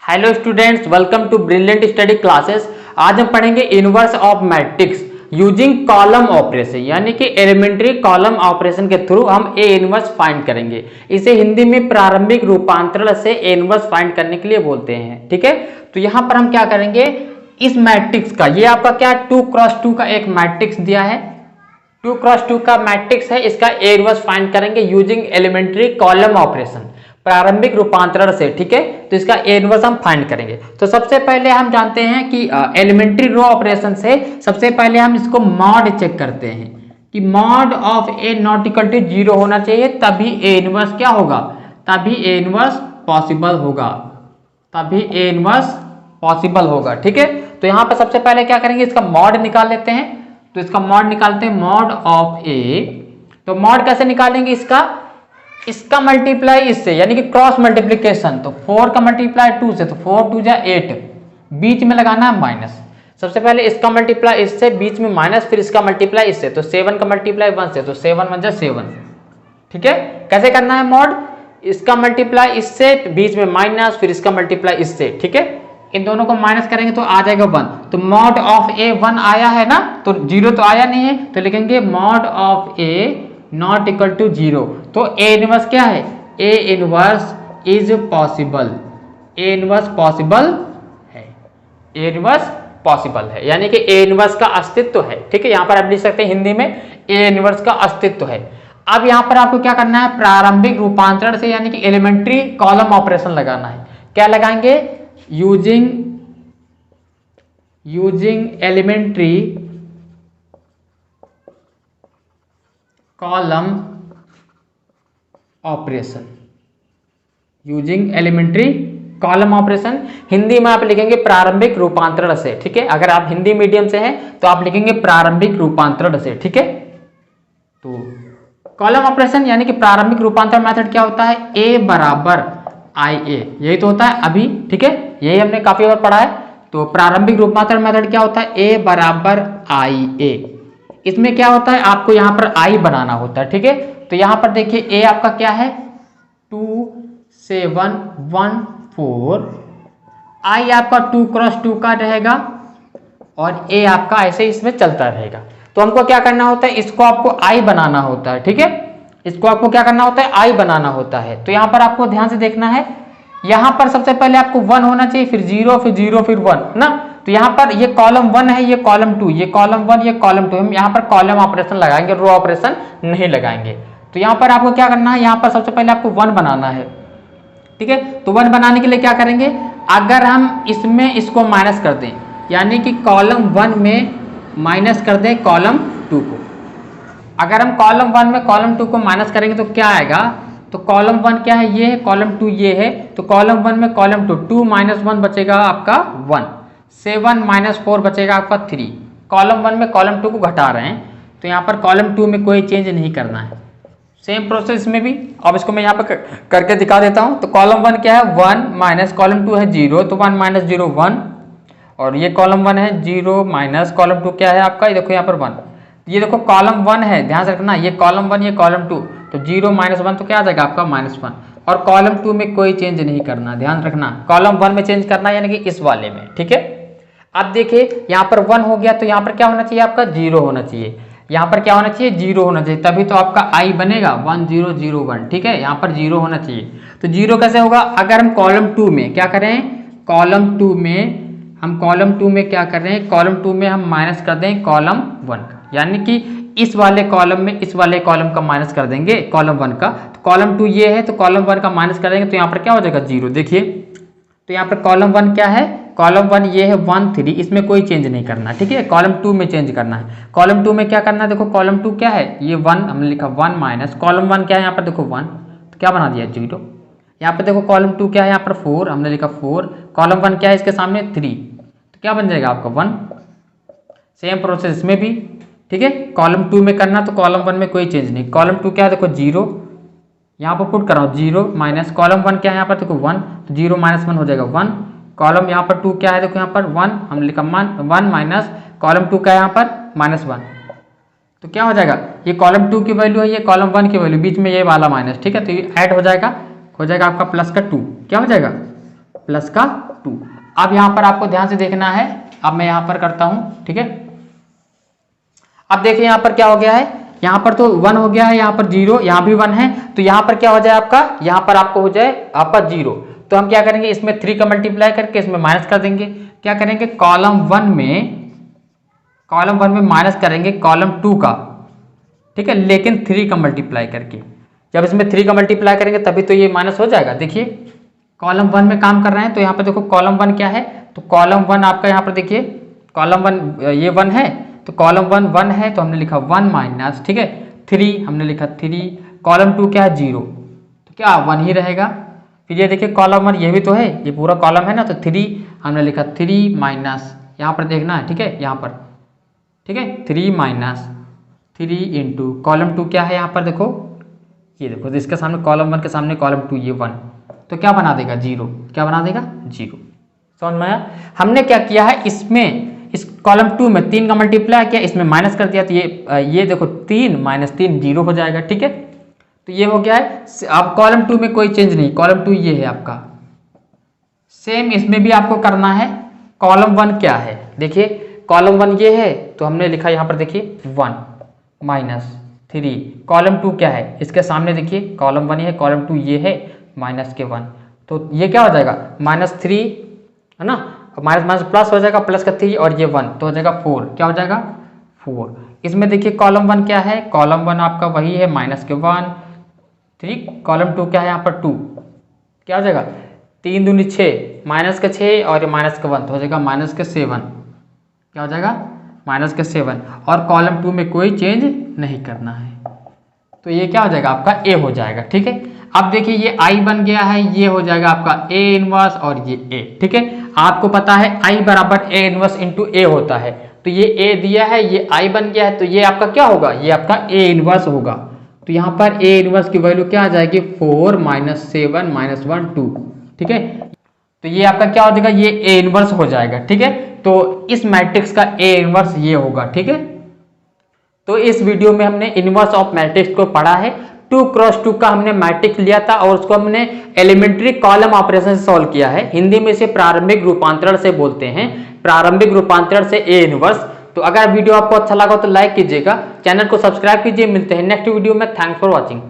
Hello students, welcome to brilliant study classes. आज हम पढ़ेंगे inverse of matrix using column operation, यानी कि एलिमेंट्री कॉलम ऑपरेशन के थ्रू हम ए इनवर्स फाइंड करेंगे। इसे हिंदी में प्रारंभिक रूपांतरण से ए इनवर्स फाइंड करने के लिए बोलते हैं। ठीक है, तो यहां पर हम क्या करेंगे, इस मैट्रिक्स का, ये आपका क्या 2x2 का एक मैट्रिक्स दिया है, 2x2 का मैट्रिक्स है, इसका ए इनवर्स फाइंड करेंगे यूजिंग एलिमेंट्री कॉलम ऑपरेशन, प्रारंभिक रूपांतरण से। ठीक है, तो इसका ए इनवर्स हम फाइंड करेंगे। तो सबसे पहले हम जानते हैं कि एलिमेंट्री रो ऑपरेशन से सबसे पहले हम इसको मॉड चेक करते हैं कि mod of A not equal to 0 होना चाहिए, तभी ए इनवर्स क्या होगा, तभी ए इनवर्स पॉसिबल होगा, तभी ए इनवर्स पॉसिबल होगा। ठीक है, तो यहां पर सबसे पहले क्या करेंगे, इसका मॉड निकाल लेते हैं। तो इसका मॉड निकालते हैं, मॉड ऑफ ए। तो मॉड कैसे निकालेंगे, इसका मल्टीप्लाई इससे, यानी कि क्रॉस मल्टीप्लीकेशन। तो 4 का मल्टीप्लाई 2 से, तो 4 2 जा 8, बीच में लगाना है माइनस। सबसे पहले इसका मल्टीप्लाई इससे, बीच में माइनस, फिर इसका मल्टीप्लाई इससे। तो 7 का मल्टीप्लाई 1 से, तो 7 1 जा 7। ठीक है, कैसे करना है मॉड, इसका मल्टीप्लाई इससे, बीच में माइनस, फिर इसका मल्टीप्लाई इससे। ठीक है, इन दोनों को माइनस करेंगे तो आ जाएगा 1। तो मॉड ऑफ ए 1 आया है ना, तो 0 तो आया नहीं है, तो लिखेंगे mod of A not equal to 0। तो ए इनवर्स क्या है, A inverse is possible, A inverse possible है, ए इनवर्स पॉसिबल है, यानी कि ए इनवर्स का अस्तित्व है। ठीक है, यहां पर आप लिख सकते हैं हिंदी में ए इनवर्स का अस्तित्व है। अब यहां पर आपको क्या करना है, प्रारंभिक रूपांतरण से, यानी कि एलिमेंट्री कॉलम ऑपरेशन लगाना है। क्या लगाएंगे, using elementary column operation, using elementary column operation. Hindi में आप लिखेंगे प्रारंभिक रूपांतरण से। ठीक है, अगर आप हिंदी मीडियम से हैं तो आप लिखेंगे प्रारंभिक रूपांतरण से। ठीक है, तो कॉलम ऑपरेशन यानी कि प्रारंभिक रूपांतरण मेथड क्या होता है, ए बराबर आई ए, यही तो होता है अभी। ठीक है, यही हमने काफी बार पढ़ा है। तो प्रारंभिक रूपांतरण मेथड क्या होता है, ए बराबर आई ए। इसमें क्या होता है, आपको यहां पर आई बनाना होता है। ठीक है, तो यहां पर देखिए ए आपका क्या है 2 7 1 4, आई आपका 2x2 का रहेगा और ए आपका ऐसे इसमें चलता रहेगा। तो हमको क्या करना होता है, इसको आपको आई बनाना होता है। ठीक है, इसको आपको क्या करना होता है, आई बनाना होता है। तो यहां पर आपको ध्यान से देखना है, यहां पर सबसे पहले आपको 1 होना चाहिए, फिर 0, फिर 0, फिर 1 ना। तो यहाँ पर ये कॉलम 1 है, ये कॉलम 2, ये कॉलम 1, ये कॉलम 2। हम यहाँ पर कॉलम ऑपरेशन लगाएंगे, रो ऑपरेशन नहीं लगाएंगे। तो यहाँ पर आपको क्या करना है, यहाँ पर सबसे पहले आपको 1 बनाना है। ठीक है, तो 1 बनाने के लिए क्या करेंगे, अगर हम इसमें इसको माइनस कर दें, यानी कि कॉलम 1 में माइनस कर दें कॉलम 2 को, अगर हम कॉलम 1 में कॉलम 2 को माइनस करेंगे तो क्या आएगा, तो कॉलम 1 क्या है, ये है, कॉलम 2 ये है। तो कॉलम 1 में कॉलम 2 माइनस 1 बचेगा आपका 1, 7 माइनस 4 बचेगा आपका 3। कॉलम 1 में कॉलम 2 को घटा रहे हैं, तो यहाँ पर कॉलम 2 में कोई चेंज नहीं करना है। सेम प्रोसेस में भी, अब इसको मैं यहाँ पर करके दिखा देता हूँ। तो कॉलम 1 क्या है 1 माइनस कॉलम 2 है 0, तो 1 माइनस 0 1, और ये कॉलम 1 है 0 माइनस कॉलम 2 क्या है आपका, ये देखो यहाँ पर 1। ये देखो कॉलम 1 है, ध्यान से रखना, ये कॉलम 1, ये कॉलम 2, तो 0 माइनस 1 तो क्या आ जाएगा आपका -1। और कॉलम 2 में कोई चेंज नहीं करना, ध्यान रखना, कॉलम 1 में चेंज करना, यानी कि इस वाले में। ठीक है, अब देखिए यहाँ पर 1 हो गया, तो यहाँ पर क्या होना चाहिए आपका 0 होना चाहिए, यहाँ पर क्या होना चाहिए 0 होना चाहिए, तभी तो आपका आई बनेगा 1 0 0 1। ठीक है, यहाँ पर 0 होना चाहिए। तो 0 कैसे होगा, अगर हम कॉलम 2 में क्या करें, कॉलम 2 में हम कॉलम 2 में क्या कर रहे हैं, कॉलम 2 में हम माइनस कर दें कॉलम 1 का, यानी कि इस वाले कॉलम में इस वाले कॉलम का माइनस कर देंगे कॉलम 1 का। तो कॉलम 2 ये है, तो कॉलम 1 का माइनस कर देंगे, तो यहाँ पर क्या हो जाएगा 0। देखिए, तो यहाँ पर कॉलम 1 क्या है, कॉलम 1 ये है 1 3, इसमें कोई चेंज नहीं करना। ठीक है, कॉलम 2 में चेंज करना है। कॉलम 2 में क्या करना है, देखो कॉलम 2 क्या है, ये 1 हमने लिखा 1 माइनस कॉलम 1 क्या है, यहाँ पर देखो 1, तो क्या बना दिया 0। यहाँ पर देखो कॉलम 2 क्या है, यहाँ पर 4 हमने लिखा 4, कॉलम 1 क्या है इसके सामने 3, तो क्या बन जाएगा आपका 1। सेम प्रोसेस इसमें भी। ठीक है, कॉलम 2 में करना, तो कॉलम 1 में कोई चेंज नहीं, कॉलम 2 क्या है देखो 0, यहाँ पर पुट कर रहा हूँ 0 माइनस कॉलम 1 क्या है यहाँ पर देखो 1, तो 0 माइनस 1 हो जाएगा 1। कॉलम यहाँ पर 2 क्या है देखो यहाँ पर 1, हमने लिखा 1 माइनस कॉलम 2 क्या है यहाँ पर -1, तो क्या हो जाएगा, ये कॉलम 2 की वैल्यू है, ये कॉलम 1 की वैल्यू, बीच में ये वाला माइनस। ठीक है, तो ये ऐड हो जाएगा आपका प्लस का 2, क्या हो जाएगा प्लस का 2। अब यहाँ पर आपको ध्यान से देखना है, अब मैं यहाँ पर करता हूँ, ठीक है। अब देखिए यहाँ पर क्या हो गया है, यहाँ पर तो 1 हो गया है, यहाँ पर 0, यहाँ भी 1 है, तो यहाँ पर क्या हो जाए आपका, यहाँ पर आपको हो जाए आपका 0। तो हम क्या करेंगे, इसमें 3 का मल्टीप्लाई करके इसमें माइनस कर देंगे। क्या करेंगे, कॉलम 1 में माइनस करेंगे कॉलम 2 का, ठीक है, लेकिन 3 का मल्टीप्लाई करके। जब इसमें 3 का मल्टीप्लाई करेंगे तभी तो ये माइनस हो जाएगा। देखिए कॉलम 1 में काम कर रहे हैं, तो यहाँ पर देखो कॉलम 1 क्या है, तो कॉलम 1 आपका यहाँ पर देखिए कॉलम 1 ये 1 है, तो कॉलम 1 1 है, तो हमने लिखा 1 माइनस, ठीक है, 3 हमने लिखा 3, कॉलम 2 क्या है 0, तो क्या 1 ही रहेगा। फिर ये देखिए कॉलम 1 ये भी तो है, ये पूरा कॉलम है ना, तो 3 हमने लिखा 3 माइनस, यहाँ पर देखना है, ठीक है, यहाँ पर, ठीक है, 3 माइनस 3 इंटू कॉलम 2 क्या है, यहाँ पर देखो, ये देखो तो इसके सामने कॉलम 1 के सामने कॉलम 2 ये 1, तो क्या बना देगा 0, क्या बना देगा 0। समझ में आया। हमने क्या किया है, इसमें इस कॉलम 2 में 3 का मल्टीप्लाई किया, इसमें माइनस कर दिया, तो ये देखो 3 माइनस 3 0 हो जाएगा, ठीक है। तो ये हो गया है। अब कॉलम 2 में कोई चेंज नहीं, कॉलम 2 ये है आपका। सेम इसमें भी आपको करना है। कॉलम 1 क्या है, देखिए कॉलम 1 ये है, तो हमने लिखा यहाँ पर देखिए 1 माइनस 3, कॉलम 2 क्या है, इसके सामने देखिए कॉलम 1 ये है, कॉलम 2 ये है, माइनस के 1, तो ये क्या हो जाएगा -3 है ना, माइनस माइनस प्लस हो जाएगा, प्लस का 3 और ये 1 तो हो जाएगा 4, क्या हो जाएगा 4। इसमें देखिए कॉलम 1 क्या है, कॉलम 1 आपका वही है माइनस के 1 3, कॉलम 2 क्या है यहाँ पर 2, क्या हो जाएगा 3 दूनी 6, माइनस के 6 और ये माइनस के 1 तो हो जाएगा माइनस के 7, क्या हो जाएगा माइनस के 7। और कॉलम 2 में कोई चेंज नहीं करना है, तो ये क्या हो जाएगा आपका ए हो जाएगा, ठीक है। अब देखिए ये आई बन गया है, ये हो जाएगा आपका ए इनवर्स और ये ए, ठीक है। आपको पता है आई बराबर ए इनवर्स इंटू ए होता है, तो ये ए दिया है, ये आई बन गया है, तो ये आपका क्या होगा, ये आपका ए इनवर्स होगा। तो यहाँ पर ए इनवर्स की वैल्यू क्या आ जाएगी 4 माइनस 7 माइनस 1 2, ठीक है। तो ये आपका क्या हो जाएगा, ये ए इनवर्स हो जाएगा, ठीक है। तो इस मैट्रिक्स का ए इनवर्स ये होगा, ठीक है। तो इस वीडियो में हमने इनवर्स ऑफ मैट्रिक्स को पढ़ा है। 2x2 का हमने मैट्रिक्स लिया था और उसको हमने एलिमेंट्री कॉलम ऑपरेशन से सॉल्व किया है। हिंदी में इसे प्रारंभिक रूपांतरण से बोलते हैं, प्रारंभिक रूपांतरण से ए इनवर्स। तो अगर वीडियो आपको अच्छा लगा तो लाइक कीजिएगा, चैनल को सब्सक्राइब कीजिए। मिलते हैं नेक्स्ट वीडियो में। Thanks for watching.